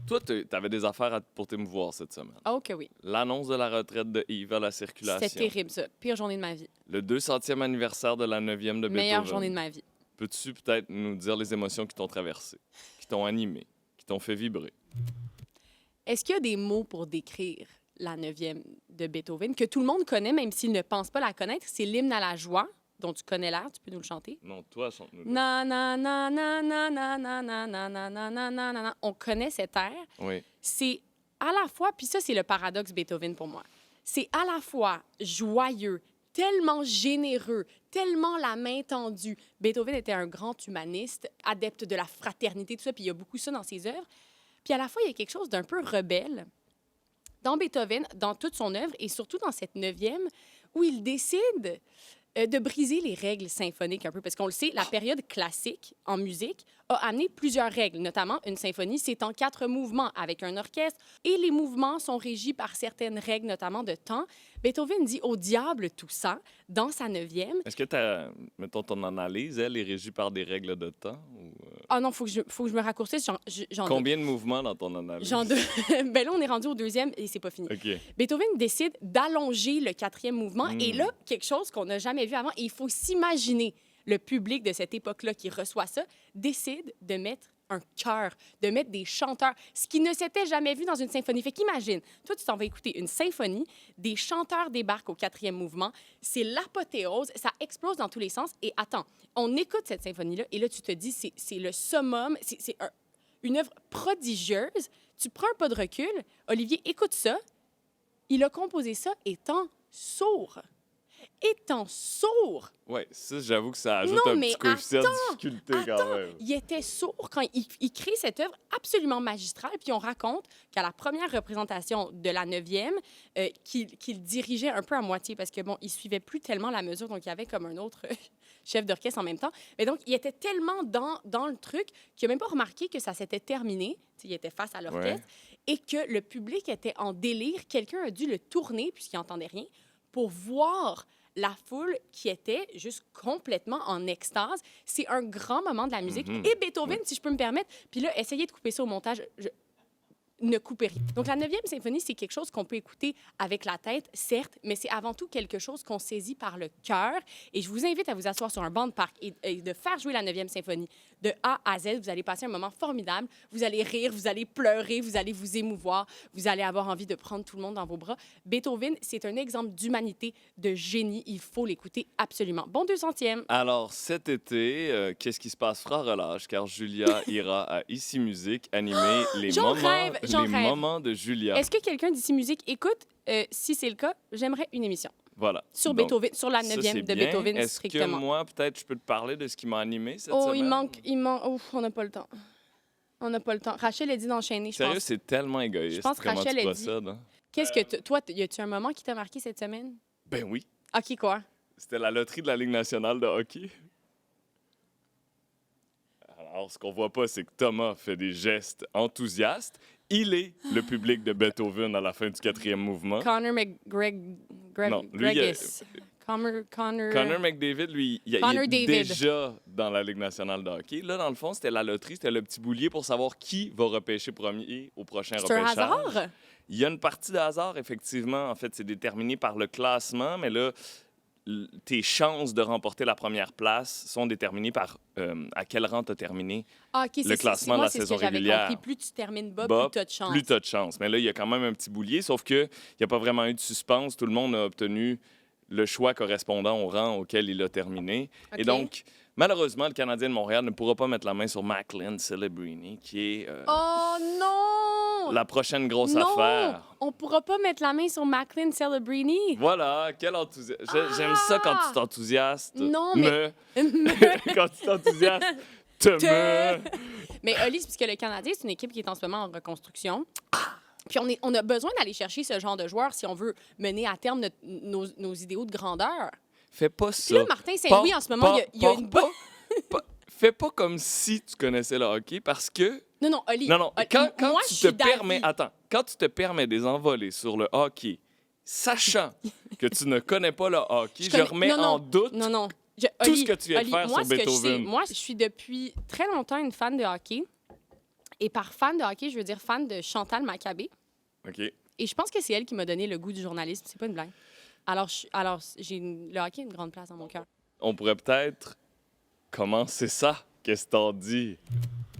Toi, tu avais des affaires pour t'émouvoir cette semaine. Oh que oui. L'annonce de la retraite de Yves à la circulation. C'était terrible, ça. Pire journée de ma vie. Le 200e anniversaire de la 9e de Meilleure Beethoven. journée de ma vie. Peux-tu peut-être nous dire les émotions qui t'ont traversé, qui t'ont animé, qui t'ont fait vibrer? Est-ce qu'il y a des mots pour décrire la 9e de Beethoven que tout le monde connaît, même s'il ne pense pas la connaître? C'est l'hymne à la joie, dont tu connais l'air. Tu peux nous le chanter? Non, toi, chante-nous. Na na na na na na na na na na na na na na. On connaît cet air. Oui. C'est à la fois, puis ça, c'est le paradoxe Beethoven pour moi. C'est à la fois joyeux, tellement généreux, tellement la main tendue. Beethoven était un grand humaniste, adepte de la fraternité, tout ça, puis il y a beaucoup ça dans ses œuvres. Puis à la fois, il y a quelque chose d'un peu rebelle dans Beethoven, dans toute son œuvre, et surtout dans cette 9e, où il décide de briser les règles symphoniques un peu. Parce qu'on le sait, la période classique en musique a amené plusieurs règles, notamment une symphonie, c'est en 4 mouvements avec un orchestre, et les mouvements sont régis par certaines règles, notamment de temps. Beethoven dit au diable tout ça dans sa 9e. Est-ce que mettons, ton analyse, elle, est régie par des règles de temps? Ou, Ah non, faut que je me raccourcisse. Combien de mouvements dans ton analyse? Ben là, on est rendu au 2e et c'est pas fini. OK. Beethoven décide d'allonger le 4e mouvement. Et là, quelque chose qu'on n'a jamais vu avant, et il faut s'imaginer le public de cette époque-là qui reçoit ça, décide de mettre un chœur, de mettre des chanteurs, ce qui ne s'était jamais vu dans une symphonie. Fait qu'imagine, toi, tu t'en vas écouter une symphonie, des chanteurs débarquent au 4e mouvement, c'est l'apothéose, ça explose dans tous les sens. Et attends, on écoute cette symphonie-là, et là, tu te dis, c'est le summum, une œuvre prodigieuse. Tu prends un pas de recul, Olivier, écoute ça, il a composé ça étant sourd. Étant sourd. Oui, ça, j'avoue que ça ajoute Non, un mais petit coefficient de difficulté quand même. Il était sourd quand il crée cette œuvre absolument magistrale. Puis on raconte qu'à la première représentation de la 9e, qu'il dirigeait un peu à moitié parce que, bon, il suivait plus tellement la mesure, donc il y avait comme un autre chef d'orchestre en même temps. Mais donc, il était tellement dans le truc qu'il n'a même pas remarqué que ça s'était terminé. T'sais, il était face à l'orchestre et que le public était en délire. Quelqu'un a dû le tourner, puisqu'il n'entendait rien, pour voir la foule qui était juste complètement en extase. C'est un grand moment de la musique. Et Beethoven, si je peux me permettre, puis là, essayez de couper ça au montage. Ne coupez rien. Donc, la 9e symphonie, c'est quelque chose qu'on peut écouter avec la tête, certes, mais c'est avant tout quelque chose qu'on saisit par le cœur. Et je vous invite à vous asseoir sur un banc de parc et de faire jouer la 9e symphonie de A à Z. Vous allez passer un moment formidable. Vous allez rire, vous allez pleurer, vous allez vous émouvoir, vous allez avoir envie de prendre tout le monde dans vos bras. Beethoven, c'est un exemple d'humanité, de génie. Il faut l'écouter absolument. Bon 200e. Alors, cet été, qu'est-ce qui se passe fera relâche, car Julia ira à Ici Musique animer les moments de Julia. Est-ce que quelqu'un d'Ici Musique écoute? Si c'est le cas, j'aimerais une émission. Voilà. Sur Donc, Beethoven, sur la 9e de Beethoven, Est-ce strictement. que moi, peut-être, je peux te parler de ce qui m'a animé cette Oh, semaine? il manque... Ouf, on n'a pas le temps. On n'a pas le temps. Rachel a dit d'enchaîner, je Sérieux, pense. c'est tellement égoïste. Je pense que comment Rachel tu a dit... procèdes, hein? Qu'est-ce que... Toi, y a-tu un moment qui t'a marqué cette semaine? Ben oui. OK, quoi? C'était la loterie de la Ligue nationale de hockey. Alors, ce qu'on voit pas, c'est que Thomas fait des gestes enthousiastes. Il est le public de Beethoven à la fin du 4e mouvement. Connor Non, lui, Connor McDavid, lui, il est déjà dans la Ligue nationale de hockey. Là, dans le fond, c'était la loterie, c'était le petit boulier pour savoir qui va repêcher premier au prochain repêchage. C'est un hasard? Il y a une partie de hasard, effectivement. En fait, c'est déterminé par le classement, mais là, tes chances de remporter la première place sont déterminées par à quel rang tu as terminé le classement de la saison régulière. Compris. Plus tu termines bas, plus tu as de chance. Plus tu as de chance. Mais là, il y a quand même un petit boulier, sauf qu'il n'y a pas vraiment eu de suspense. Tout le monde a obtenu le choix correspondant au rang auquel il a terminé. Okay. Et donc, malheureusement, le Canadien de Montréal ne pourra pas mettre la main sur Macklin Celebrini, qui est oh non! la prochaine grosse non! affaire. On pourra pas mettre la main sur Macklin Celebrini. Voilà, quel enthousiasme. J'aime ça quand tu t'enthousiastes. Non, mais... Quand tu t'enthousiastes, Mais Oli, c'est parce que le Canadien, c'est une équipe qui est en ce moment en reconstruction. Puis on a besoin d'aller chercher ce genre de joueurs si on veut mener à terme nos idéaux de grandeur. Fais pas ça. Puis là, Martin Saint-Louis, en ce moment, il y a une bonne... Fais pas comme si tu connaissais le hockey, parce que... Non, Oli. Non, quand moi, tu te permets... Attends, quand tu te permets des envolées sur le hockey, sachant que tu ne connais pas le hockey, je remets en doute tout ce que tu viens de faire sur Beethoven. Moi, je suis depuis très longtemps une fan de hockey. Et par fan de hockey, je veux dire fan de Chantal Maccabé. OK. Et je pense que c'est elle qui m'a donné le goût du journalisme. C'est pas une blague. Alors, le hockey a une grande place dans mon cœur. On pourrait peut-être commencer ça. Qu'est-ce que t'en dis?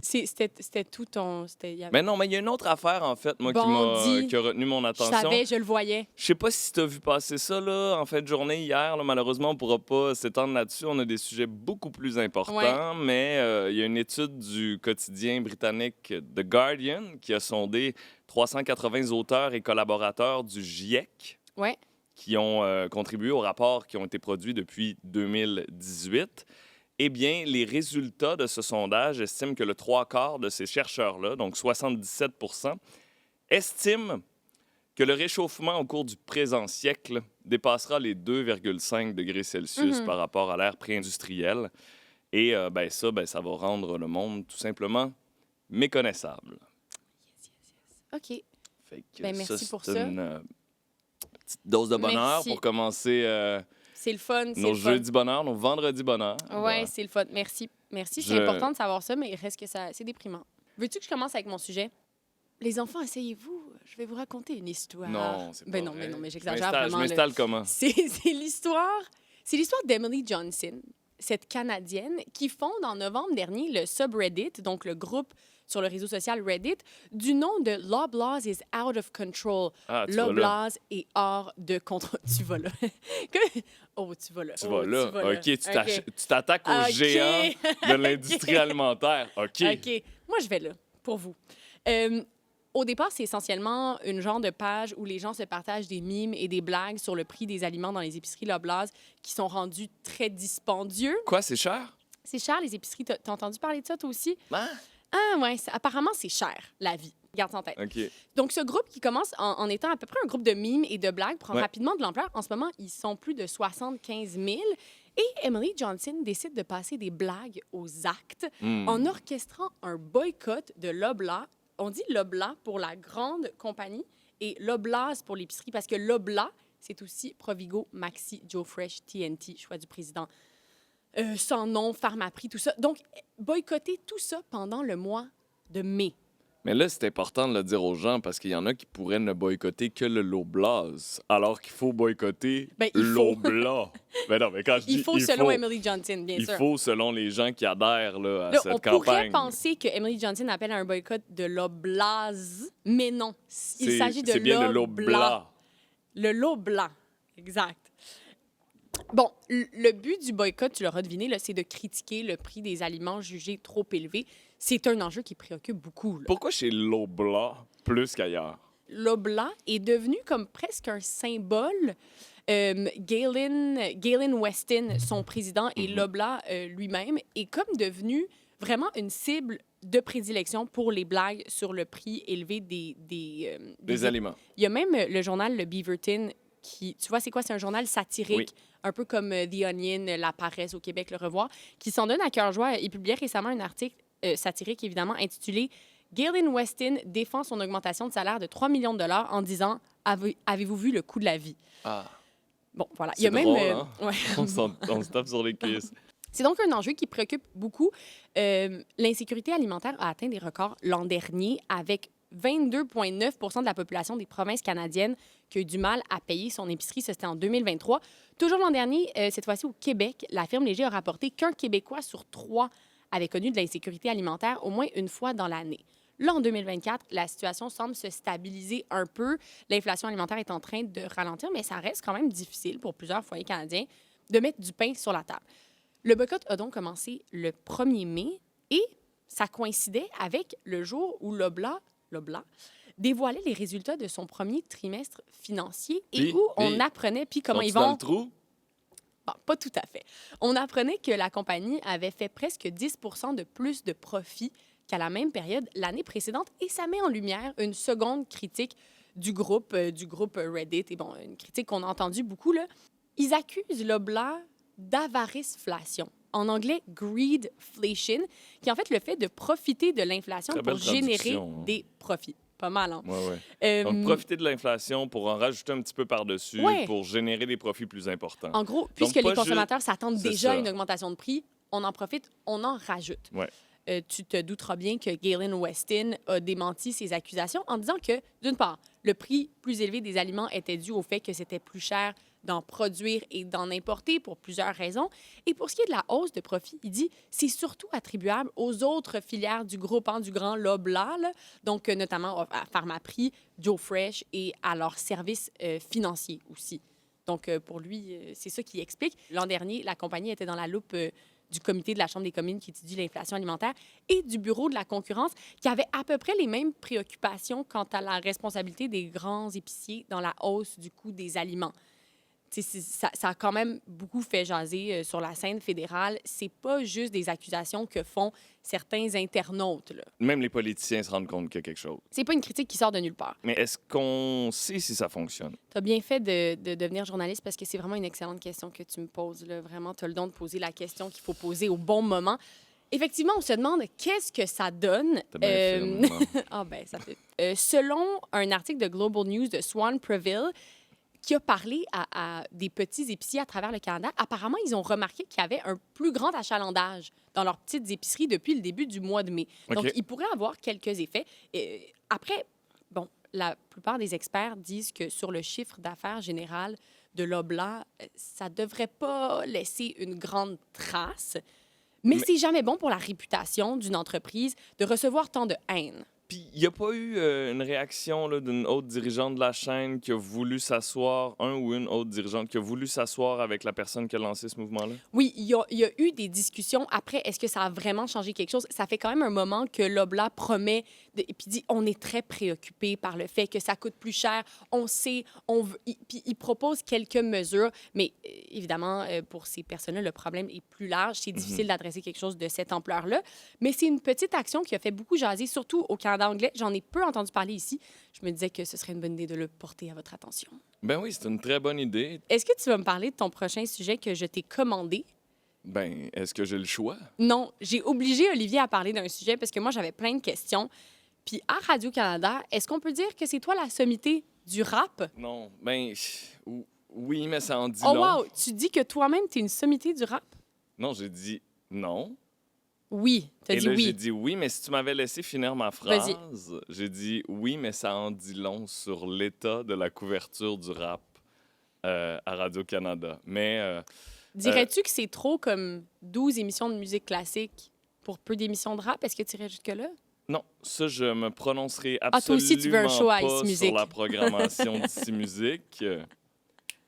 C'était tout ton... Mais non, mais il y a une autre affaire, en fait, moi, qui a retenu mon attention. Je savais, je le voyais. Je sais pas si tu as vu passer ça, là, en fin de journée, hier. Là, malheureusement, on ne pourra pas s'étendre là-dessus. On a des sujets beaucoup plus importants. Ouais. Mais il y a une étude du quotidien britannique The Guardian qui a sondé 380 auteurs et collaborateurs du GIEC qui ont contribué aux rapports qui ont été produits depuis 2018. Eh bien, les résultats de ce sondage estiment que le 3/4 de ces chercheurs-là, donc 77 %, estiment que le réchauffement au cours du présent siècle dépassera les 2,5 degrés Celsius par rapport à l'ère pré-industrielle. Et ça va rendre le monde tout simplement méconnaissable. OK. Fait que merci pour ça. C'est une petite dose de bonheur pour commencer... C'est le fun. Nos jeudis bonheur, nos vendredis bonheur. Oui, c'est le fun. Merci. C'est important de savoir ça, mais il reste que c'est déprimant. Veux-tu que je commence avec mon sujet? Les enfants, asseyez-vous. Je vais vous raconter une histoire. Non, c'est pas vrai. Non, mais j'exagère vraiment. Je m'installe comment? C'est l'histoire d'Emily Johnson, cette Canadienne qui fonde en novembre dernier le subreddit, donc le groupe sur le réseau social Reddit, du nom de Loblaws is out of control. Loblaws est hors de contrôle. Tu vas là. Tu vas là. Tu vas là. OK, tu t'attaques aux géants de l'industrie alimentaire. OK. Moi, je vais là, pour vous. Au départ, c'est essentiellement une genre de page où les gens se partagent des mimes et des blagues sur le prix des aliments dans les épiceries Loblaws qui sont rendus très dispendieux. Quoi, c'est cher? C'est cher, les épiceries. T'as entendu parler de ça, toi aussi? Ah, ouais. Apparemment, c'est cher, la vie. Garde ça en tête. OK. Donc, ce groupe qui commence en étant à peu près un groupe de mimes et de blagues prend rapidement de l'ampleur. En ce moment, ils sont plus de 75 000. Et Emily Johnson décide de passer des blagues aux actes en orchestrant un boycott de Loblaws. On dit Loblaws pour la grande compagnie et Loblaws pour l'épicerie parce que Loblaws, c'est aussi Provigo, Maxi, Joe Fresh, TNT, choix du président. Sans nom, Pharmaprix, tout ça. Donc, boycotter tout ça pendant le mois de mai. Mais là, c'est important de le dire aux gens parce qu'il y en a qui pourraient ne boycotter que le Loblaws, alors qu'il faut boycotter Loblaws. Mais non, mais quand je dis il faut selon Emily Johnson, bien sûr. Il faut selon les gens qui adhèrent à cette campagne. On pourrait penser que Emily Johnson appelle à un boycott de Loblaws, mais non. Il s'agit de Loblaws. Le Loblaws, exact. Bon, le but du boycott, tu l'auras deviné, c'est de critiquer le prix des aliments jugés trop élevés. C'est un enjeu qui préoccupe beaucoup. Pourquoi chez Loblaws plus qu'ailleurs? Loblaws est devenu comme presque un symbole. Galen Weston, son président, et Loblaws lui-même, est comme devenu vraiment une cible de prédilection pour les blagues sur le prix élevé des aliments. Il y a même le journal Le Beaverton qui, tu vois, c'est quoi? C'est un journal satirique, un peu comme The Onion, La Paresse au Québec, Le Revoir, qui s'en donne à cœur joie. Il publiait récemment un article satirique, évidemment, intitulé « Galen Weston défend son augmentation de salaire de 3 millions de dollars en disant « Avez-vous vu le coût de la vie? » Bon, voilà. Il y a drôle, même... On se tape sur les cuisses. C'est donc un enjeu qui préoccupe beaucoup. L'insécurité alimentaire a atteint des records l'an dernier avec 22,9 % de la population des provinces canadiennes qui a eu du mal à payer son épicerie. Ça, c'était en 2023. Toujours l'an dernier, cette fois-ci au Québec, la firme Léger a rapporté qu'un Québécois sur 3 avait connu de l'insécurité alimentaire au moins une fois dans l'année. Là, en 2024, la situation semble se stabiliser un peu. L'inflation alimentaire est en train de ralentir, mais ça reste quand même difficile pour plusieurs foyers canadiens de mettre du pain sur la table. Le boycott a donc commencé le 1er mai et ça coïncidait avec le jour où Loblaws dévoilait les résultats de son premier trimestre financier et où on apprenait comment ils vont... dans le trou? Bon, pas tout à fait. On apprenait que la compagnie avait fait presque 10 % de plus de profit qu'à la même période l'année précédente et ça met en lumière une seconde critique du groupe Reddit. Et bon, une critique qu'on a entendue beaucoup, là. Ils accusent Loblaws d'avariceflation. En anglais, greedflation, qui est en fait le fait de profiter de l'inflation pour générer des profits. Pas mal, hein? Oui. Donc, profiter de l'inflation pour en rajouter un petit peu par-dessus pour générer des profits plus importants. En gros, puisque les consommateurs s'attendent déjà à une augmentation de prix, on en profite, on en rajoute. Ouais. tu te douteras bien que Galen Weston a démenti ces accusations en disant que, d'une part, le prix plus élevé des aliments était dû au fait que c'était plus cher d'en produire et d'en importer pour plusieurs raisons. Et pour ce qui est de la hausse de profit, il dit c'est surtout attribuable aux autres filières du groupe, du grand Loblaw, là, donc notamment à Pharmaprix, Joe Fresh et à leurs services financiers aussi. Donc, pour lui, c'est ça qui explique. L'an dernier, la compagnie était dans la loupe du comité de la Chambre des communes qui étudie l'inflation alimentaire et du bureau de la concurrence qui avait à peu près les mêmes préoccupations quant à la responsabilité des grands épiciers dans la hausse du coût des aliments. Ça a quand même beaucoup fait jaser sur la scène fédérale. C'est pas juste des accusations que font certains internautes, là. Même les politiciens se rendent compte qu'il y a quelque chose. C'est pas une critique qui sort de nulle part. Mais est-ce qu'on sait si ça fonctionne? Tu as bien fait de devenir journaliste parce que c'est vraiment une excellente question que tu me poses, là. Vraiment, tu as le don de poser la question qu'il faut poser au bon moment. Effectivement, on se demande qu'est-ce que ça donne. T'as bien fait, ah ben, ça fait. Selon un article de Global News de Swan Preville, qui a parlé à des petits épiciers à travers le Canada, apparemment, ils ont remarqué qu'il y avait un plus grand achalandage dans leurs petites épiceries depuis le début du mois de mai. Donc, il pourrait avoir quelques effets. Après, bon, la plupart des experts disent que sur le chiffre d'affaires général de Loblaw, ça ne devrait pas laisser une grande trace. Mais c'est jamais bon pour la réputation d'une entreprise de recevoir tant de haine. Puis, il n'y a pas eu une réaction là, d'une haute dirigeante de la chaîne qui a voulu s'asseoir, un ou une haute dirigeante qui a voulu s'asseoir avec la personne qui a lancé ce mouvement-là? Oui, il y a eu des discussions. Après, est-ce que ça a vraiment changé quelque chose? Ça fait quand même un moment que Loblaw promet et puis dit on est très préoccupé par le fait que ça coûte plus cher. On sait, on veut. Puis il propose quelques mesures, mais évidemment, pour ces personnes-là, le problème est plus large. C'est difficile d'adresser quelque chose de cette ampleur-là. Mais c'est une petite action qui a fait beaucoup jaser, surtout au Canada anglais. J'en ai peu entendu parler ici. Je me disais que ce serait une bonne idée de le porter à votre attention. Ben oui, c'est une très bonne idée. Est-ce que tu vas me parler de ton prochain sujet que je t'ai commandé? Ben, est-ce que j'ai le choix? Non, j'ai obligé Olivier à parler d'un sujet parce que moi, j'avais plein de questions. Puis à Radio-Canada, est-ce qu'on peut dire que c'est toi la sommité du rap? Non, ben, oui, mais ça en dit long. long. Oh wow, tu dis que toi-même, t'es une sommité du rap? Non, j'ai dit non. Oui, t'as dit oui. J'ai dit oui, mais si tu m'avais laissé finir ma phrase, j'ai dit oui, mais ça en dit long sur l'état de la couverture du rap à Radio-Canada. Mais... dirais-tu que c'est trop comme 12 émissions de musique classique pour peu d'émissions de rap? Est-ce que tu irais jusque-là? Non, ça, je me prononcerai absolument toi aussi, tu veux un show à pas Ici Musique. sur la programmation d'Ici Musique.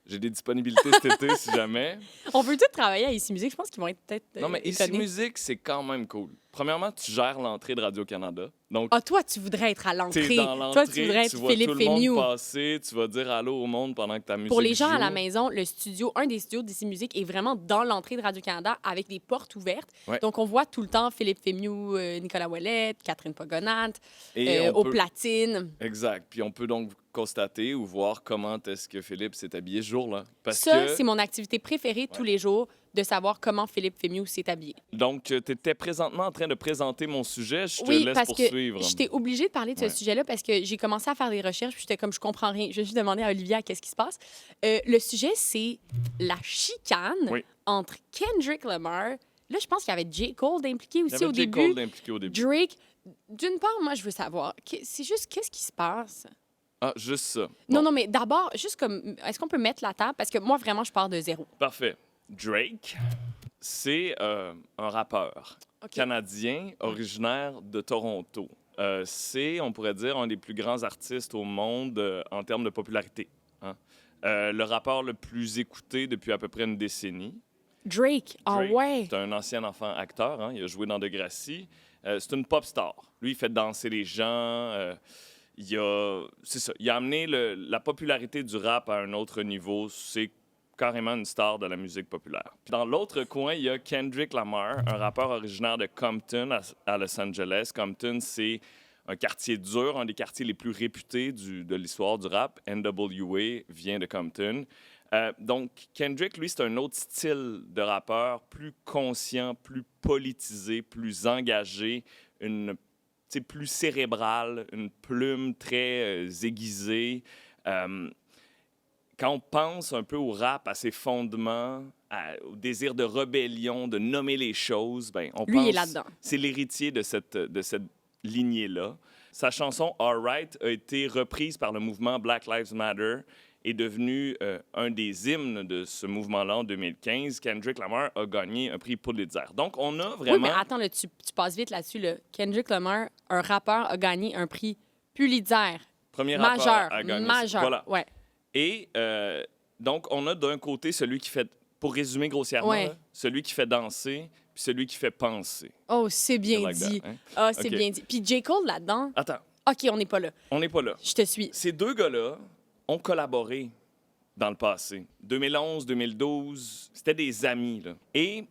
J'ai des disponibilités cet été, si jamais. On peut tous travailler à Ici Musique. Je pense qu'ils vont être peut-être non, mais Ici Musique, c'est quand même cool. Premièrement, tu gères l'entrée de Radio-Canada. Donc, toi, tu voudrais être à l'entrée. T'es dans l'entrée, toi, tu voudrais être tu vois Philippe tout le Fémiou. monde passer, tu vas dire allô au monde pendant que ta musique Pour les gens joue. à la maison, le studio, un des studios d'Ici Musique est vraiment dans l'entrée de Radio-Canada avec des portes ouvertes. Ouais. Donc, on voit tout le temps Philippe Fémiou, Nicolas Ouellette, Catherine Pogonat, Et aux platines. Exact. Puis on peut donc constater ou voir comment est-ce que Philippe s'est habillé ce jour-là. Parce ça, que... c'est mon activité préférée tous les jours, de savoir comment Philippe Fémiou s'est habillé. Donc, tu étais présentement en train de présenter mon sujet. Je te oui, laisse parce poursuivre. Que j'étais obligée de parler de ce sujet-là parce que j'ai commencé à faire des recherches puis j'étais comme, je comprends rien. Je vais juste demander à Olivia qu'est-ce qui se passe. Le sujet, c'est la chicane entre Kendrick Lamar. Là, je pense qu'il y avait J. Cole impliqué aussi au début. Drake. D'une part, moi, je veux savoir, c'est juste qu'est-ce qui se passe? Ah, juste ça. Bon. Non, mais d'abord, juste comme, est-ce qu'on peut mettre la table? Parce que moi, vraiment, je pars de zéro. Parfait. Drake, c'est un rappeur canadien originaire de Toronto. C'est, on pourrait dire, un des plus grands artistes au monde en termes de popularité. Hein? Le rappeur le plus écouté depuis à peu près une décennie. Drake, ouais. C'est un ancien enfant acteur. Hein? Il a joué dans Degrassi. C'est une pop star. Lui, il fait danser les gens. Il a amené la popularité du rap à un autre niveau. C'est carrément une star de la musique populaire. Puis dans l'autre coin, il y a Kendrick Lamar, un rappeur originaire de Compton, à Los Angeles. Compton, c'est un quartier dur, un des quartiers les plus réputés de l'histoire du rap. NWA vient de Compton. Donc, Kendrick, lui, c'est un autre style de rappeur, plus conscient, plus politisé, plus engagé, plus cérébral, une plume très aiguisée. quand on pense un peu au rap, à ses fondements, au désir de rébellion, de nommer les choses, ben, on Lui, pense... il est là-dedans. C'est l'héritier de cette lignée-là. Sa chanson « Alright » a été reprise par le mouvement Black Lives Matter, est devenu un des hymnes de ce mouvement-là en 2015. Kendrick Lamar a gagné un prix Pulitzer. Donc, on a vraiment... Oui, mais attends, là, tu passes vite là-dessus. Là. Kendrick Lamar, un rappeur, a gagné un prix Pulitzer. Premier majeur, rappeur à gagner. Majeur, voilà. ouais. Et donc, on a d'un côté celui qui fait, pour résumer grossièrement, ouais. là, celui qui fait danser, puis celui qui fait penser. Oh, c'est bien like dit. Hein? Ah, c'est bien dit. Puis J. Cole là-dedans. Attends. OK, on n'est pas là. On n'est pas là. Je te suis. Ces deux gars-là ont collaboré dans le passé. 2011, 2012, c'était des amis. Là. Et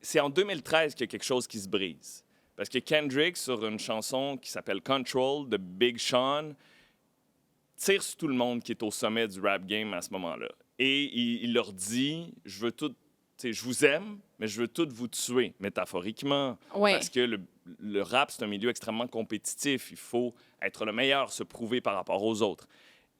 c'est en 2013 qu'il y a quelque chose qui se brise. Parce que Kendrick, sur une chanson qui s'appelle Control de Big Sean, tire sur tout le monde qui est au sommet du rap game à ce moment-là. Et il leur dit, je vous aime, mais je veux tous vous tuer, métaphoriquement. Ouais. Parce que le rap, c'est un milieu extrêmement compétitif. Il faut être le meilleur, se prouver par rapport aux autres.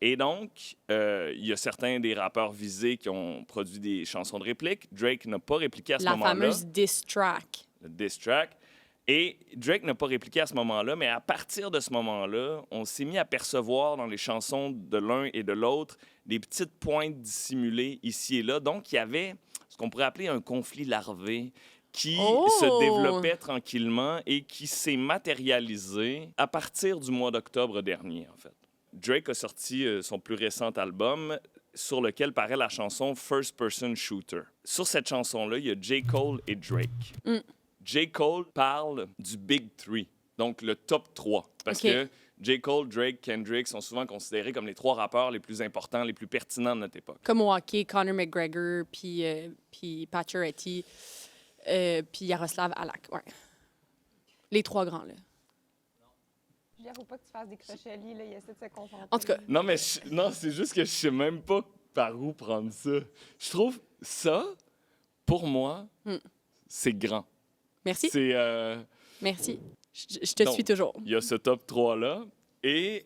Et donc, il y a certains des rappeurs visés qui ont produit des chansons de réplique. Drake n'a pas répliqué à ce moment-là. La fameuse diss track. Le diss track. Et Drake n'a pas répliqué à ce moment-là, mais à partir de ce moment-là, on s'est mis à percevoir dans les chansons de l'un et de l'autre des petites pointes dissimulées ici et là. Donc, il y avait ce qu'on pourrait appeler un conflit larvé qui se développait tranquillement et qui s'est matérialisé à partir du mois d'octobre dernier, en fait. Drake a sorti son plus récent album sur lequel paraît la chanson First Person Shooter. Sur cette chanson-là, il y a J. Cole et Drake. J. Cole parle du Big Three, donc le top 3. Parce que J. Cole, Drake, Kendrick sont souvent considérés comme les 3 rappeurs les plus importants, les plus pertinents de notre époque. Comme au hockey, Conor McGregor, puis Pacioretty, puis Yaroslav Halak. Ouais. Les 3 grands, là. Il ne faut pas que tu fasses des crochets lits, là, il essaie de se concentrer. En tout cas. Non, mais non, c'est juste que je sais même pas par où prendre ça. Je trouve ça, pour moi, c'est grand. Merci. C'est... Merci. Je te suis toujours. Il y a ce top 3-là. Et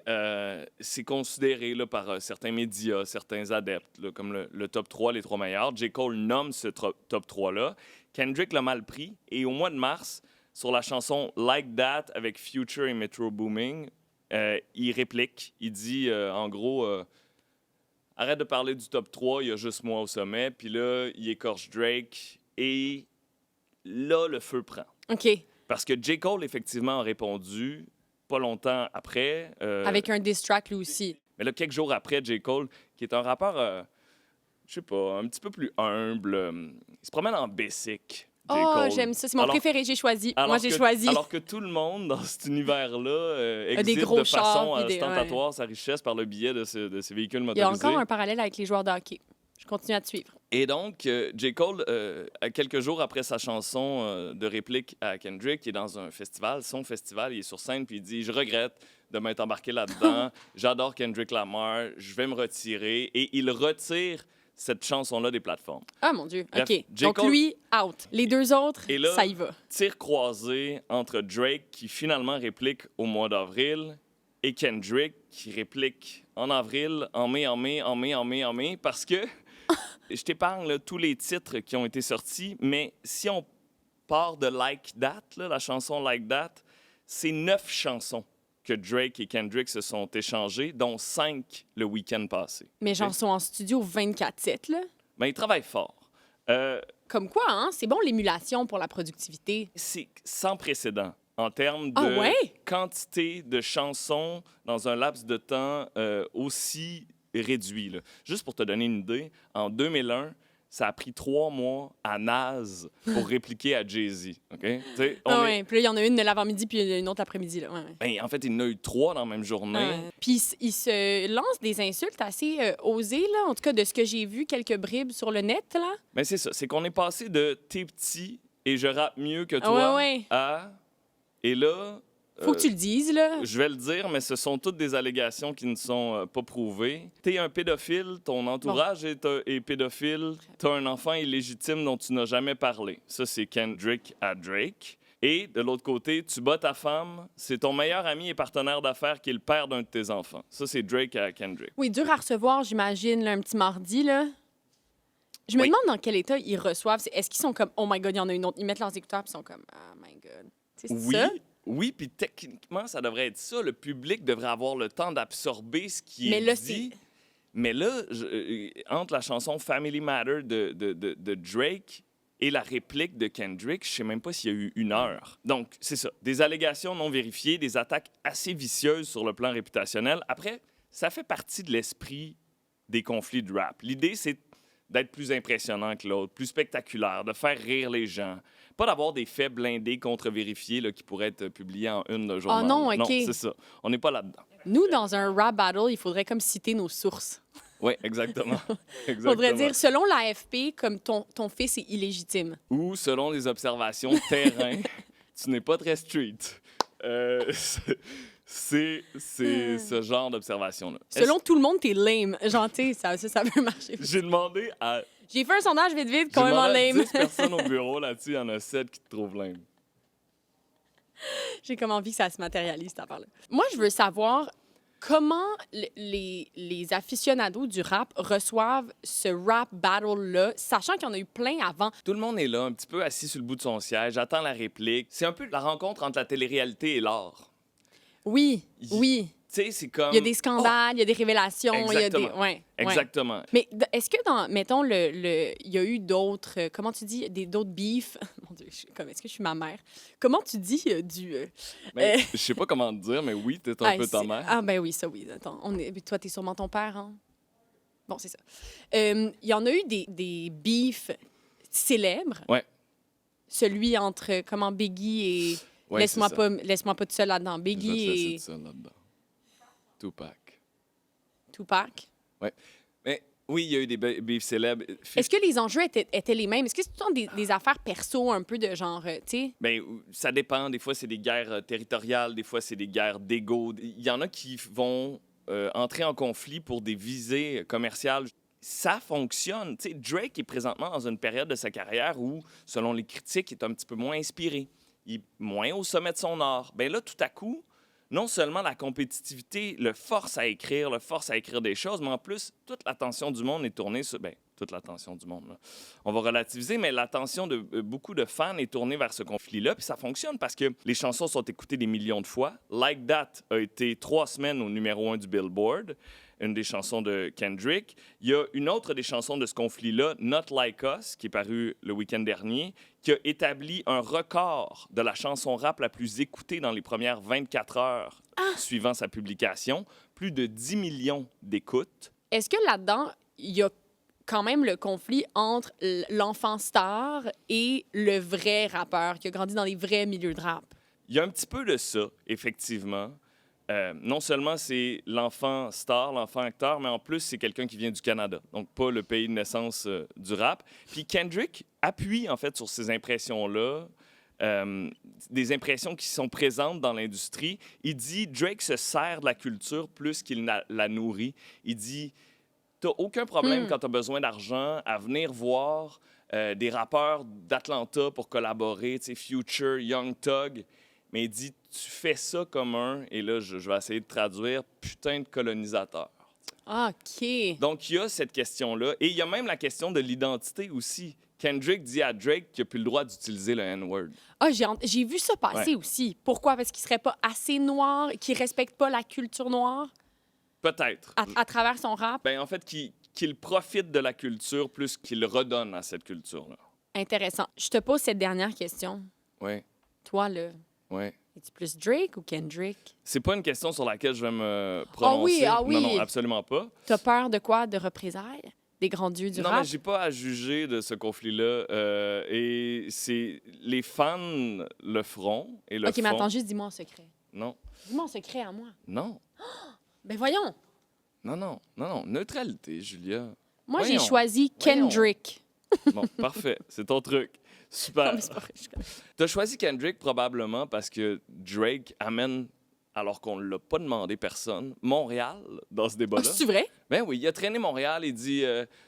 c'est considéré là, par certains médias, certains adeptes, là, comme le top 3, les 3 meilleurs. J. Cole nomme ce top 3-là. Kendrick l'a mal pris. Et au mois de mars, sur la chanson Like That avec Future et Metro Booming, il réplique. Il dit, en gros, arrête de parler du top 3, il y a juste moi au sommet. Puis là, il écorche Drake. Et là, le feu prend. OK. Parce que J. Cole, effectivement, a répondu pas longtemps après. Avec un diss track, lui aussi. Mais là, quelques jours après, J. Cole, qui est un rappeur, je sais pas, un petit peu plus humble, il se promène en basic. Oh, j'aime ça. C'est mon préféré, j'ai choisi. Moi, j'ai choisi. Alors que tout le monde dans cet univers-là exhibe de façon ostentatoire sa richesse par le biais de ces véhicules motorisés. Il y a encore un parallèle avec les joueurs de hockey. Je continue à te suivre. Et donc, J. Cole, quelques jours après sa chanson de réplique à Kendrick, qui est dans un festival, son festival, il est sur scène, puis il dit « Je regrette de m'être embarqué là-dedans. J'adore Kendrick Lamar. Je vais me retirer. » Et il retire cette chanson-là des plateformes. Ah, mon Dieu. Bref, OK. J. Donc, Cole, lui, out. Les 2 autres, et là, ça y va. Tir croisé entre Drake, qui finalement réplique au mois d'avril, et Kendrick, qui réplique en avril, en mai, parce que... Je t'épargne là, tous les titres qui ont été sortis, mais si on part de Like That, là, la chanson Like That, c'est 9 chansons que Drake et Kendrick se sont échangées, dont 5 le week-end passé. Mais genre, sont en studio 24/7, là? Ben, ils travaillent fort. Comme quoi, hein? C'est bon, l'émulation pour la productivité. C'est sans précédent en termes de quantité de chansons dans un laps de temps aussi réduit. Là. Juste pour te donner une idée, en 2001, ça a pris 3 mois à Nas pour répliquer à Jay-Z. Okay? Puis là, il y en a une l'avant-midi puis une autre après-midi. Là. Ouais. Ben, en fait, il y en a eu 3 dans la même journée. Puis il se lance des insultes assez osées, là. En tout cas, de ce que j'ai vu, quelques bribes sur le net. Là. Ben, c'est ça. C'est qu'on est passé de « t'es petit et je rappe mieux que toi à « et là... » Faut que tu le dises, là. Je vais le dire, mais ce sont toutes des allégations qui ne sont pas prouvées. T'es un pédophile, ton entourage est pédophile, t'as un enfant illégitime dont tu n'as jamais parlé. Ça, c'est Kendrick à Drake. Et de l'autre côté, tu bats ta femme, c'est ton meilleur ami et partenaire d'affaires qui est le père d'un de tes enfants. Ça, c'est Drake à Kendrick. Oui, dur à recevoir, j'imagine, là, un petit mardi, là. Je me demande dans quel état ils reçoivent. Est-ce qu'ils sont comme, oh my God, il y en a une autre. Ils mettent leurs écouteurs et ils sont comme, oh my God. C'est ça? Oui, puis techniquement, ça devrait être ça. Le public devrait avoir le temps d'absorber ce qui Mais est là, dit. Mais là, entre la chanson Family Matter de Drake et la réplique de Kendrick, je sais même pas s'il y a eu 1 heure. Donc, c'est ça. Des allégations non vérifiées, des attaques assez vicieuses sur le plan réputationnel. Après, ça fait partie de l'esprit des conflits de rap. L'idée, c'est d'être plus impressionnant que l'autre, plus spectaculaire, de faire rire les gens. Pas d'avoir des faits blindés contre-vérifiés là, qui pourraient être publiés en une de journal. Oh non, OK. Non, c'est ça. On n'est pas là-dedans. Nous, dans un rap battle, il faudrait comme citer nos sources. Oui, exactement. Il faudrait dire, selon l'AFP, comme ton fils est illégitime. Ou selon les observations terrain, tu n'es pas très street. C'est ce genre d'observation-là. Selon tout le monde, t'es lame. Genre, tu sais, ça peut marcher. J'ai demandé à... J'ai fait un sondage vite, complètement lame. 10 personnes au bureau là-dessus, il y en a 7 qui te trouvent lame. J'ai comme envie que ça se matérialise, cette affaire-là. Moi, je veux savoir comment les aficionados du rap reçoivent ce rap battle-là, sachant qu'il y en a eu plein avant. Tout le monde est là, un petit peu assis sur le bout de son siège, attend la réplique. C'est un peu la rencontre entre la télé-réalité et l'art. Oui. Tu sais, c'est comme... Il y a des scandales, il y a des révélations, Exactement. il y a des... Ouais. Exactement. Mais est-ce que mettons, il y a eu d'autres, comment tu dis, d'autres beefs? Mon Dieu, est-ce que je suis ma mère? Comment tu dis Je sais pas comment te dire, mais oui, t'es un peu ta mère. Ah ben oui, ça oui. Attends, toi, t'es sûrement ton père, hein? Bon, c'est ça. Il y en a eu des beefs célèbres. Ouais. Celui entre, Biggie et... Ouais, laisse-moi pas tout seul là-dedans. Je vais te Biggie laisser et tout seul là-dedans. Tupac. Ouais. Mais oui, il y a eu des beefs célèbres. Est-ce que les enjeux étaient les mêmes? Est-ce que c'est tout le temps des affaires perso un peu de genre, tu sais? Bien, ça dépend. Des fois, c'est des guerres territoriales. Des fois, c'est des guerres d'ego. Il y en a qui vont entrer en conflit pour des visées commerciales. Ça fonctionne. Tu sais, Drake est présentement dans une période de sa carrière où, selon les critiques, il est un petit peu moins inspiré. Il est moins au sommet de son art. Bien là, tout à coup, non seulement la compétitivité le force à écrire des choses, mais en plus, toute l'attention du monde est tournée sur... Bien, toute l'attention du monde, là. On va relativiser, mais l'attention de beaucoup de fans est tournée vers ce conflit-là, puis ça fonctionne parce que les chansons sont écoutées des millions de fois. Like That a été 3 semaines au numéro 1 du Billboard, une des chansons de Kendrick. Il y a une autre des chansons de ce conflit-là, Not Like Us, qui est parue le week-end dernier, qui a établi un record de la chanson rap la plus écoutée dans les premières 24 heures suivant sa publication. Plus de 10 millions d'écoutes. Est-ce que là-dedans, il y a quand même le conflit entre l'enfant star et le vrai rappeur qui a grandi dans les vrais milieux de rap? Il y a un petit peu de ça, effectivement. Non seulement c'est l'enfant star, l'enfant acteur, mais en plus, c'est quelqu'un qui vient du Canada, donc pas le pays de naissance du rap. Puis Kendrick appuie, en fait, sur ces impressions-là, des impressions qui sont présentes dans l'industrie. Il dit « Drake se sert de la culture plus qu'il la nourrit ». Il dit « T'as aucun problème quand t'as besoin d'argent à venir voir des rappeurs d'Atlanta pour collaborer, tu sais, Future, Young Thug ». Mais il dit, tu fais ça comme un, et là, je vais essayer de traduire, putain de colonisateur. OK. Donc, il y a cette question-là. Et il y a même la question de l'identité aussi. Kendrick dit à Drake qu'il n'a plus le droit d'utiliser le N-word. Ah, j'ai vu ça passer aussi. Pourquoi? Parce qu'il serait pas assez noir, qu'il respecte pas la culture noire? Peut-être. À travers son rap? Ben, en fait, qu'il profite de la culture plus qu'il redonne à cette culture-là. Intéressant. Je te pose cette dernière question. Oui. Toi, là, oui. es-tu plus Drake ou Kendrick? C'est pas une question sur laquelle je vais me prononcer. Ah oui. Non, absolument pas. T'as peur de quoi? De représailles? Des grands dieux du rap? Non, mais j'ai pas à juger de ce conflit-là. Et les fans le feront et le OK, mais attends, juste dis-moi en secret. Non. Dis-moi en secret à moi. Non. Ben voyons. Non. Neutralité, Julia. Moi, j'ai choisi Kendrick. Bon, parfait. C'est ton truc. Super. Non, mais c'est pas vrai, je connais. T'as choisi Kendrick probablement parce que Drake amène alors qu'on ne l'a pas demandé personne, Montréal dans ce Ah, débat-là. c'est vrai? Ben oui, il a traîné Montréal et dit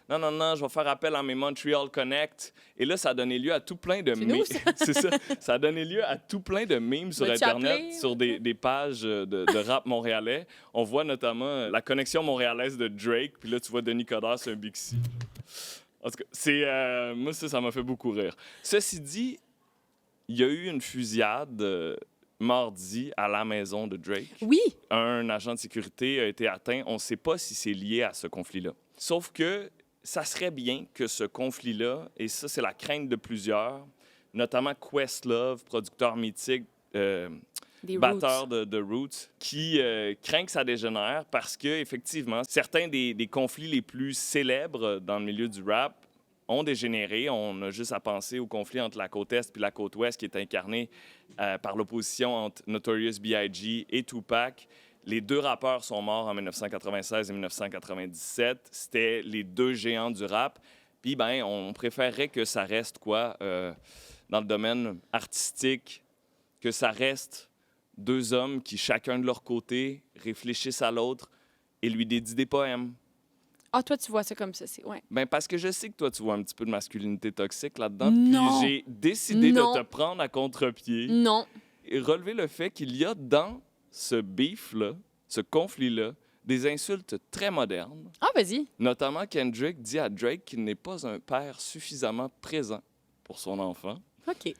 non, je vais faire appel à mes Montreal Connect. Et là, ça a donné lieu à tout plein de C'est nous, ça? C'est ça. Ça a donné lieu à tout plein de memes sur M'as-tu Internet, appelé? sur des pages de rap montréalais. On voit notamment la connexion montréalaise de Drake. Puis là, tu vois Denis Coderre sur un Bixi. En tout cas, moi, ça m'a fait beaucoup rire. Ceci dit, il y a eu une fusillade mardi à la maison de Drake. Oui. Un agent de sécurité a été atteint. On ne sait pas si c'est lié à ce conflit-là. Sauf que ça serait bien que ce conflit-là, et ça, c'est la crainte de plusieurs, notamment Questlove, producteur mythique, Des batteur Roots. de Roots, qui craint que ça dégénère parce que, effectivement, certains des conflits les plus célèbres dans le milieu du rap ont dégénéré. On a juste à penser au conflit entre la côte Est et la côte Ouest qui est incarné par l'opposition entre Notorious B.I.G. et Tupac. Les deux rappeurs sont morts en 1996 et 1997. C'était les deux géants du rap. Puis, ben, on préférerait que ça reste, dans le domaine artistique, que ça reste deux hommes qui, chacun de leur côté, réfléchissent à l'autre et lui dédient des poèmes. Ah, toi, tu vois ça comme ça, ouais. Ben parce que je sais que toi, tu vois un petit peu de masculinité toxique là-dedans. Non. Puis j'ai décidé Non. de te prendre à contre-pied Non. et relever le fait qu'il y a dans ce beef-là, ce conflit-là, des insultes très modernes. Ah, vas-y. Notamment, Kendrick dit à Drake qu'il n'est pas un père suffisamment présent pour son enfant. OK.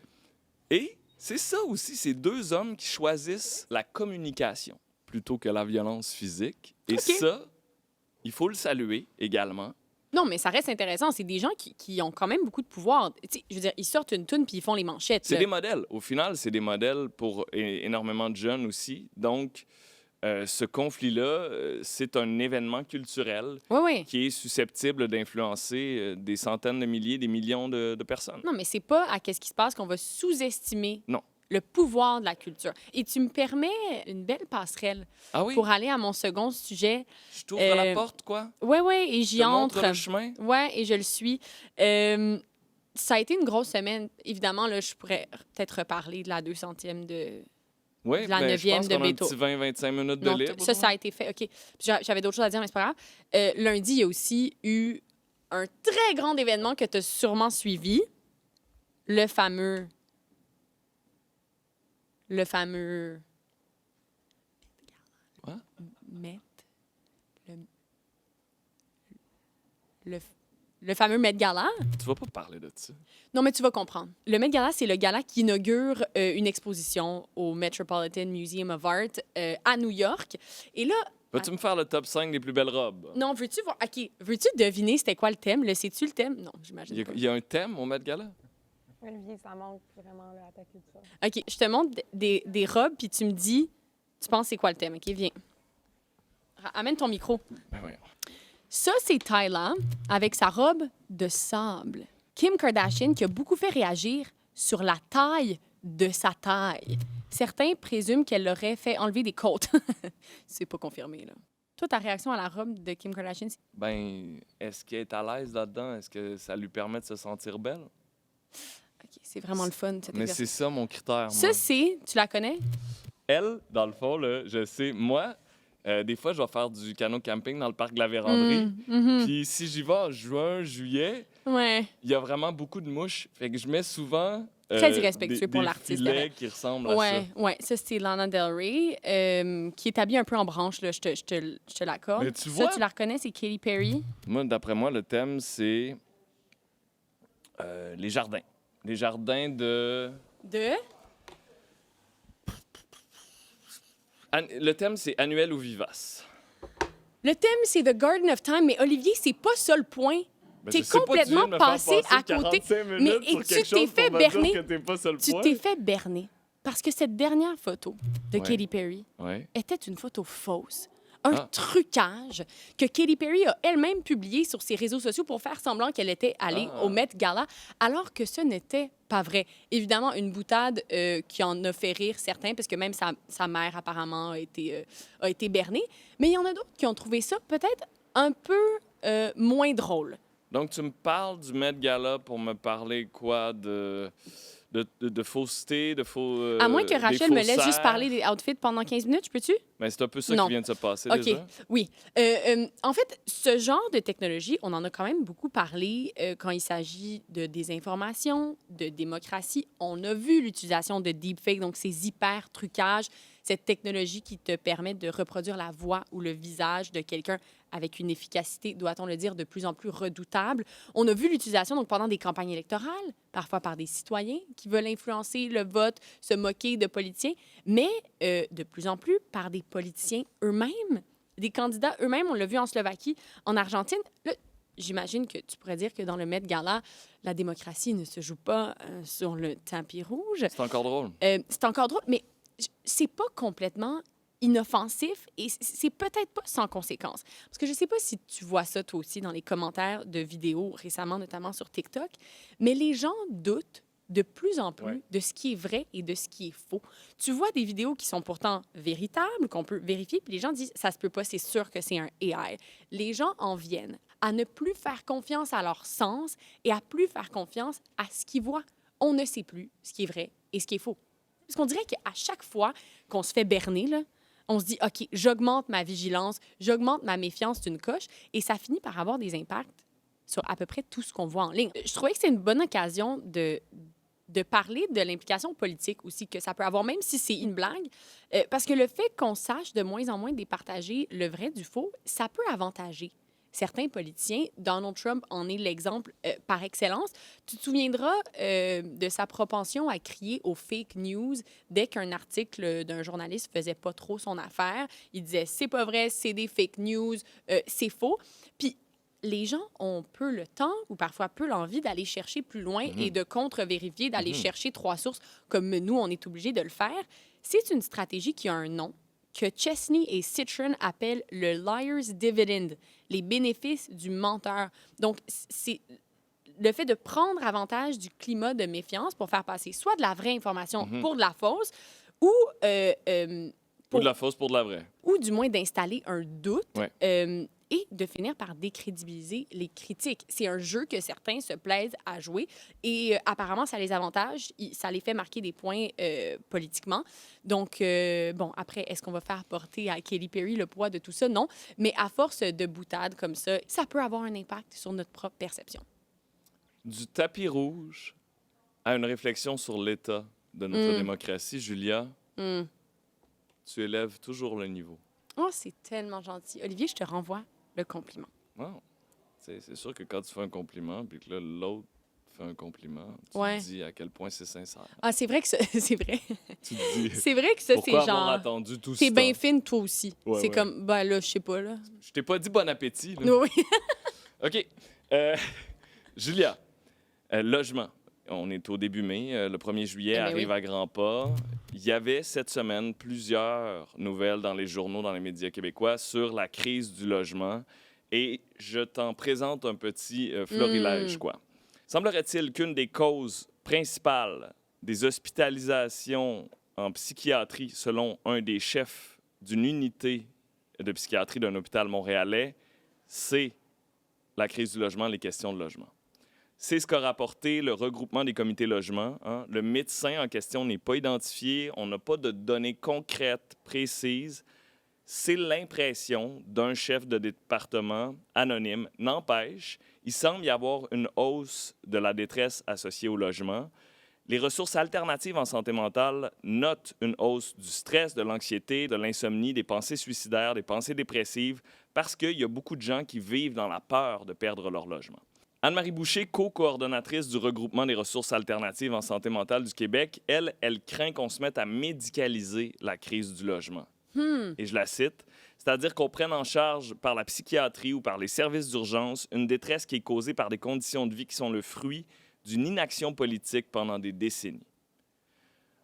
Et c'est ça aussi, ces deux hommes qui choisissent la communication plutôt que la violence physique. Et OK. ça, il faut le saluer également. Non, mais ça reste intéressant. C'est des gens qui ont quand même beaucoup de pouvoir. Tu sais, je veux dire, ils sortent une toune puis ils font les manchettes. C'est là. des modèles. Au final, c'est des modèles pour énormément de jeunes aussi. Donc, ce conflit-là, c'est un événement culturel Oui, oui. qui est susceptible d'influencer des centaines de milliers, des millions de personnes. Non, mais c'est pas à qu'est-ce qui se passe qu'on va sous-estimer Non. le pouvoir de la culture. Et tu me permets une belle passerelle Ah oui? pour aller à mon second sujet. Je t'ouvre la porte, quoi? Oui, oui, et Je j'y te montre entre. le chemin? Oui, et je le suis. Ça a été une grosse semaine. Évidemment, là, je pourrais peut-être reparler de la 200e de Oui, la ben, je 9e pense de qu'on a un Beto. petit 20-25 minutes de Non, libre. ça a été fait. OK. J'avais d'autres choses à dire, mais c'est pas grave. Lundi, il y a aussi eu un très grand événement que tu as sûrement suivi. Le fameux... Quoi? Met... Le fameux Met Gala. Tu vas pas parler de ça. Non, mais tu vas comprendre. Le Met Gala, c'est le gala qui inaugure une exposition au Metropolitan Museum of Art à New York. Et là... Vas-tu me faire le top 5 des plus belles robes? Non, veux-tu voir... OK, veux-tu deviner c'était quoi le thème? Le sais-tu le thème? Non, j'imagine pas. Il y a un thème au Met Gala? Olivier, ça manque vraiment là, à ta culture. OK, je te montre des robes, puis tu me dis, tu penses c'est quoi le thème? OK, viens. Amène ton micro. Ben oui. Ça, c'est Tyla avec sa robe de sable. Kim Kardashian qui a beaucoup fait réagir sur la taille de sa taille. Certains présument qu'elle l'aurait fait enlever des côtes. C'est pas confirmé, là. Toi, ta réaction à la robe de Kim Kardashian, c'est... Ben, est-ce qu'elle est à l'aise là-dedans? Est-ce que ça lui permet de se sentir belle? OK, c'est vraiment le fun, cet Mais exercice. c'est ça mon critère, Ça, moi. c'est... Tu la connais? Elle, dans le fond, là, je sais, moi, des fois, je vais faire du canot camping dans le parc de la Vérandrie. Puis si j'y vais en juin, juillet, Ouais. il y a vraiment beaucoup de mouches. Fait que je mets souvent Très irrespectueux pour des l'artiste, filets derrière. qui ressemblent à Ouais, ça. ouais. Ça, c'est Lana Del Rey, qui est habillée un peu en branche, là. Je te l'accorde. Mais tu Ça, vois- tu la reconnais, c'est Katy Perry. Moi, d'après moi, le thème, c'est les jardins. Les jardins de... De? Le thème, c'est annuel ou vivace. Le thème, c'est The Garden of Time, mais Olivier, c'est pas ça le point. Ben, T'es je sais pas, tu viens complètement de me faire passé à côté. 45 minutes Mais sur et quelque tu t'es chose fait pour me dire berner. que t'es pas sur le Tu point. t'es fait berner. Parce que cette dernière photo de Ouais. Katy Perry Ouais. était une photo fausse. Un Ah. trucage que Katy Perry a elle-même publié sur ses réseaux sociaux pour faire semblant qu'elle était allée Ah. au Met Gala, alors que ce n'était pas vrai. Évidemment, une boutade qui en a fait rire certains, parce que même sa mère, apparemment, a été bernée. Mais il y en a d'autres qui ont trouvé ça peut-être un peu moins drôle. Donc, tu me parles du Met Gala pour me parler quoi? de fausseté, de faux. À moins que des Rachel me laisse juste faussaires. parler des outfits pendant 15 minutes, je peux-tu? Mais c'est un peu ça Non. qui vient de se passer OK, déjà. oui. En fait, ce genre de technologie, on en a quand même beaucoup parlé quand il s'agit de désinformation, de démocratie. On a vu l'utilisation de deepfake, donc ces hyper-trucages, cette technologie qui te permet de reproduire la voix ou le visage de quelqu'un avec une efficacité, doit-on le dire, de plus en plus redoutable. On a vu l'utilisation donc pendant des campagnes électorales, parfois par des citoyens qui veulent influencer le vote, se moquer de politiciens, mais de plus en plus par des politiciens eux-mêmes, des candidats eux-mêmes. On l'a vu en Slovaquie, en Argentine. Là, j'imagine que tu pourrais dire que dans le Met Gala, la démocratie ne se joue pas sur le tapis rouge. C'est encore drôle. C'est encore drôle, mais c'est pas complètement inoffensif et c'est peut-être pas sans conséquence. Parce que je sais pas si tu vois ça toi aussi dans les commentaires de vidéos récemment, notamment sur TikTok, mais les gens doutent de plus en plus de ce qui est vrai et de ce qui est faux. Tu vois des vidéos qui sont pourtant véritables, qu'on peut vérifier, puis les gens disent « ça se peut pas, c'est sûr que c'est un AI ». Les gens en viennent à ne plus faire confiance à leur sens et à plus faire confiance à ce qu'ils voient. On ne sait plus ce qui est vrai et ce qui est faux. Parce qu'on dirait qu'à chaque fois qu'on se fait berner, là, on se dit, OK, j'augmente ma vigilance, j'augmente ma méfiance d'une coche, et ça finit par avoir des impacts sur à peu près tout ce qu'on voit en ligne. Je trouvais que c'est une bonne occasion de parler de l'implication politique aussi que ça peut avoir, même si c'est une blague, parce que le fait qu'on sache de moins en moins départager le vrai du faux, ça peut avantager certains politiciens. Donald Trump en est l'exemple par excellence. Tu te souviendras de sa propension à crier aux fake news dès qu'un article d'un journaliste faisait pas trop son affaire. Il disait « c'est pas vrai, c'est des fake news, c'est faux ». Puis les gens ont peu le temps ou parfois peu l'envie d'aller chercher plus loin et de contre-vérifier, d'aller chercher 3 sources comme nous, on est obligés de le faire. C'est une stratégie qui a un nom que Chesney et Citron appellent le liar's dividend, les bénéfices du menteur. Donc, c'est le fait de prendre avantage du climat de méfiance pour faire passer soit de la vraie information pour de la fausse ou... Ou de la fausse pour de la vraie. Ou du moins d'installer un doute et de finir par décrédibiliser les critiques. C'est un jeu que certains se plaisent à jouer et apparemment, ça les avantage, ça les fait marquer des points politiquement. Donc, bon, après, est-ce qu'on va faire porter à Katy Perry le poids de tout ça? Non. Mais à force de boutades comme ça peut avoir un impact sur notre propre perception. Du tapis rouge à une réflexion sur l'état de notre démocratie, Julia, tu élèves toujours le niveau. Oh, c'est tellement gentil. Olivier, je te renvoie le compliment. Wow. C'est sûr que quand tu fais un compliment, puis que là, l'autre fait un compliment, tu te dis à quel point c'est sincère. Ah, c'est vrai que c'est vrai. Tu te dis, c'est vrai que ça, c'est genre... Pourquoi avoir attendu tout ça? T'es bien fine, toi aussi. Ouais, c'est comme, ben là, je sais pas, là. Je t'ai pas dit bon appétit, là. Oui. OK. Julia, logement. On est au début mai. Le 1er juillet arrive à grands pas. Il y avait cette semaine plusieurs nouvelles dans les journaux, dans les médias québécois sur la crise du logement. Et je t'en présente un petit florilège, quoi. Semblerait-il qu'une des causes principales des hospitalisations en psychiatrie, selon un des chefs d'une unité de psychiatrie d'un hôpital montréalais, c'est la crise du logement, les questions de logement. C'est ce qu'a rapporté le regroupement des comités logement. Hein. Le médecin en question n'est pas identifié. On n'a pas de données concrètes, précises. C'est l'impression d'un chef de département anonyme. N'empêche, il semble y avoir une hausse de la détresse associée au logement. Les ressources alternatives en santé mentale notent une hausse du stress, de l'anxiété, de l'insomnie, des pensées suicidaires, des pensées dépressives, parce qu'il y a beaucoup de gens qui vivent dans la peur de perdre leur logement. Anne-Marie Boucher, co-coordonnatrice du regroupement des ressources alternatives en santé mentale du Québec, elle craint qu'on se mette à médicaliser la crise du logement. Et je la cite, c'est-à-dire qu'on prenne en charge par la psychiatrie ou par les services d'urgence une détresse qui est causée par des conditions de vie qui sont le fruit d'une inaction politique pendant des décennies.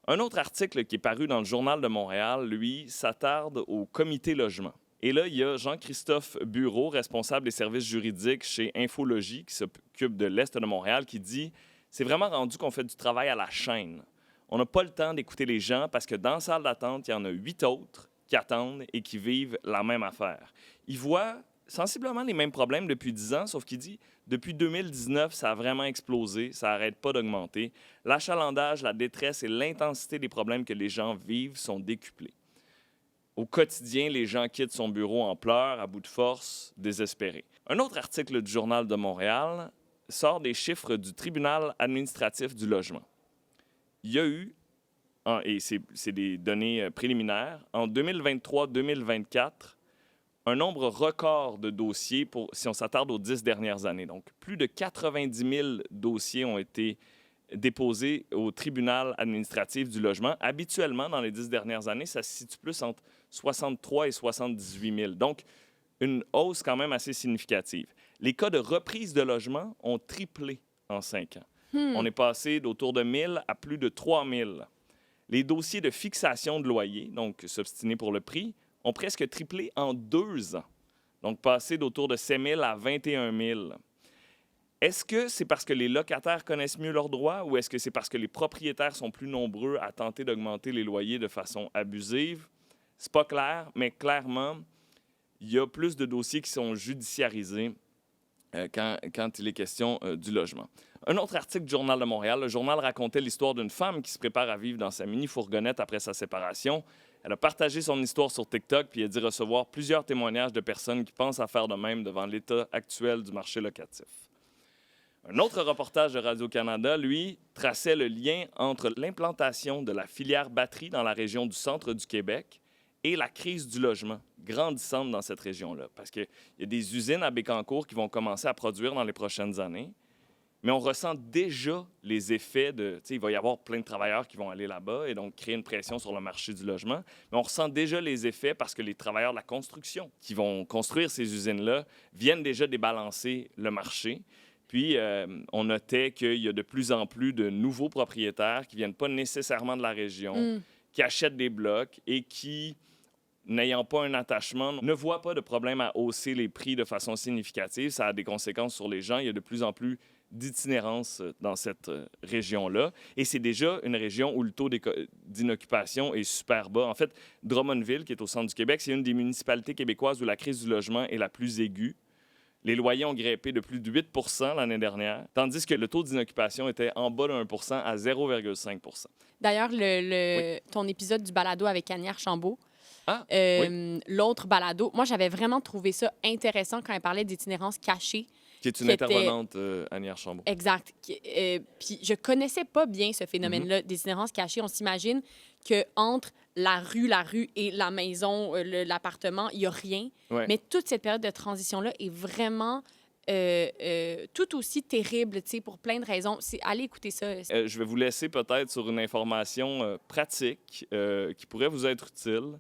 Un autre article qui est paru dans le Journal de Montréal, lui, s'attarde au comité logement. Et là, il y a Jean-Christophe Bureau, responsable des services juridiques chez Infologie, qui s'occupe de l'Est de Montréal, qui dit « C'est vraiment rendu qu'on fait du travail à la chaîne. On n'a pas le temps d'écouter les gens parce que dans la salle d'attente, il y en a 8 autres qui attendent et qui vivent la même affaire. » Il voit sensiblement les mêmes problèmes depuis 10 ans, sauf qu'il dit depuis 2019, ça a vraiment explosé, ça n'arrête pas d'augmenter. L'achalandage, la détresse et l'intensité des problèmes que les gens vivent sont décuplés. Au quotidien, les gens quittent son bureau en pleurs, à bout de force, désespérés. Un autre article du Journal de Montréal sort des chiffres du tribunal administratif du logement. Il y a eu, et c'est des données préliminaires, en 2023-2024, un nombre record de dossiers si on s'attarde aux 10 dernières années. Donc, plus de 90 000 dossiers ont été déposés au tribunal administratif du logement. Habituellement, dans les 10 dernières années, ça se situe plus entre 63 et 78 000. Donc, une hausse quand même assez significative. Les cas de reprise de logement ont triplé en 5 ans. On est passé d'autour de 1 000 à plus de 3 000. Les dossiers de fixation de loyer, donc s'obstiner pour le prix, ont presque triplé en 2 ans. Donc, passé d'autour de 7 000 à 21 000. Est-ce que c'est parce que les locataires connaissent mieux leurs droits ou est-ce que c'est parce que les propriétaires sont plus nombreux à tenter d'augmenter les loyers de façon abusive? C'est pas clair, mais clairement, il y a plus de dossiers qui sont judiciarisés quand il est question du logement. Un autre article du Journal de Montréal, le journal racontait l'histoire d'une femme qui se prépare à vivre dans sa mini-fourgonnette après sa séparation. Elle a partagé son histoire sur TikTok puis a dit recevoir plusieurs témoignages de personnes qui pensent à faire de même devant l'état actuel du marché locatif. Un autre reportage de Radio-Canada, lui, traçait le lien entre l'implantation de la filière batterie dans la région du centre du Québec et la crise du logement grandissante dans cette région-là. Parce qu'il y a des usines à Bécancour qui vont commencer à produire dans les prochaines années, mais on ressent déjà les effets de... Il va y avoir plein de travailleurs qui vont aller là-bas et donc créer une pression sur le marché du logement, mais on ressent déjà les effets parce que les travailleurs de la construction qui vont construire ces usines-là viennent déjà débalancer le marché. Puis, on notait qu'il y a de plus en plus de nouveaux propriétaires qui ne viennent pas nécessairement de la région, qui achètent des blocs et qui, n'ayant pas un attachement, ne voient pas de problème à hausser les prix de façon significative. Ça a des conséquences sur les gens. Il y a de plus en plus d'itinérance dans cette région-là. Et c'est déjà une région où le taux d'inoccupation est super bas. En fait, Drummondville, qui est au centre du Québec, c'est une des municipalités québécoises où la crise du logement est la plus aiguë. Les loyers ont grimpé de plus de 8 % l'année dernière, tandis que le taux d'inoccupation était en bas de 1 % à 0,5 %. D'ailleurs, ton épisode du balado avec Annie Archambault, l'autre balado, moi, j'avais vraiment trouvé ça intéressant quand elle parlait d'itinérance cachée. Qui est une intervenante, Annie Archambault. Exact. Puis je connaissais pas bien ce phénomène-là d'itinérance cachée. On s'imagine qu'entre la rue et la maison, l'appartement, il n'y a rien. Ouais. Mais toute cette période de transition-là est vraiment tout aussi terrible, pour plein de raisons. Allez écouter ça. Je vais vous laisser peut-être sur une information pratique qui pourrait vous être utile.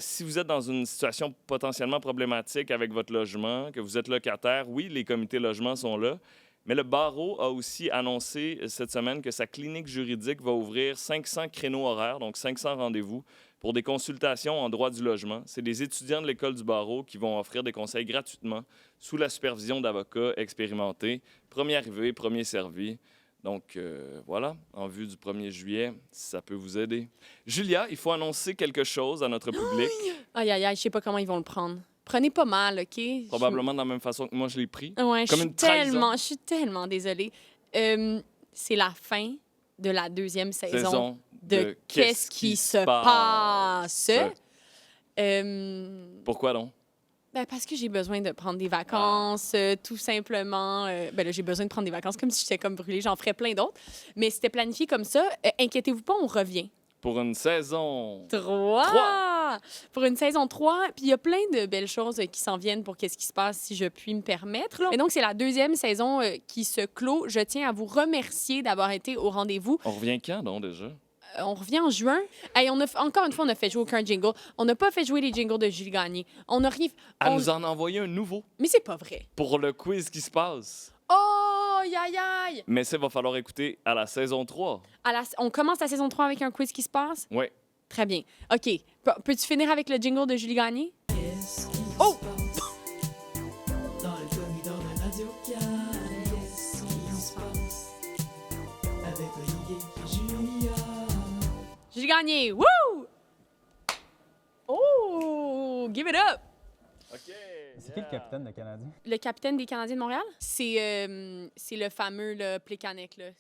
Si vous êtes dans une situation potentiellement problématique avec votre logement, que vous êtes locataire, oui, les comités logement sont là, mais le barreau a aussi annoncé cette semaine que sa clinique juridique va ouvrir 500 créneaux horaires, donc 500 rendez-vous, pour des consultations en droit du logement. C'est des étudiants de l'école du barreau qui vont offrir des conseils gratuitement sous la supervision d'avocats expérimentés. Premier arrivé, premier servi. Donc, voilà, en vue du 1er juillet, si ça peut vous aider. Julia, il faut annoncer quelque chose à notre public. Aïe, aïe, aïe, je sais pas comment ils vont le prendre. Prenez pas mal, OK? Probablement de la même façon que moi, je l'ai pris. Ouais, je suis tellement désolée. C'est la fin de la 2e saison de Qu'est-ce qui se passe? Pourquoi donc? Parce que j'ai besoin de prendre des vacances, tout simplement. Là, j'ai besoin de prendre des vacances comme si j'étais comme brûlée. J'en ferais plein d'autres. Mais c'était planifié comme ça. Inquiétez-vous pas, on revient. Pour une saison 3! Pour une saison 3. Puis il y a plein de belles choses qui s'en viennent pour Qu'est-ce qui se passe, si je puis me permettre. Et donc, c'est la 2e saison qui se clôt. Je tiens à vous remercier d'avoir été au rendez-vous. On revient quand, donc, déjà? On revient en juin. Hey, encore une fois, on a fait jouer aucun jingle. On n'a pas fait jouer les jingles de Julie Gagné. On a rien... Elle nous en a envoyé un nouveau. Mais c'est pas vrai. Pour le quiz qui se passe. Oh, aïe, aïe! Mais ça, il va falloir écouter à la saison 3. On commence la saison 3 avec un quiz qui se passe? Oui. Très bien. OK. Peux-tu finir avec le jingle de Julie Gagné? Oh! Julie Gagné! Woo! Oh! Give it up! OK. C'est qui le capitaine des Canadiens? Le capitaine des Canadiens de Montréal, c'est le fameux là, Plekanec. Là.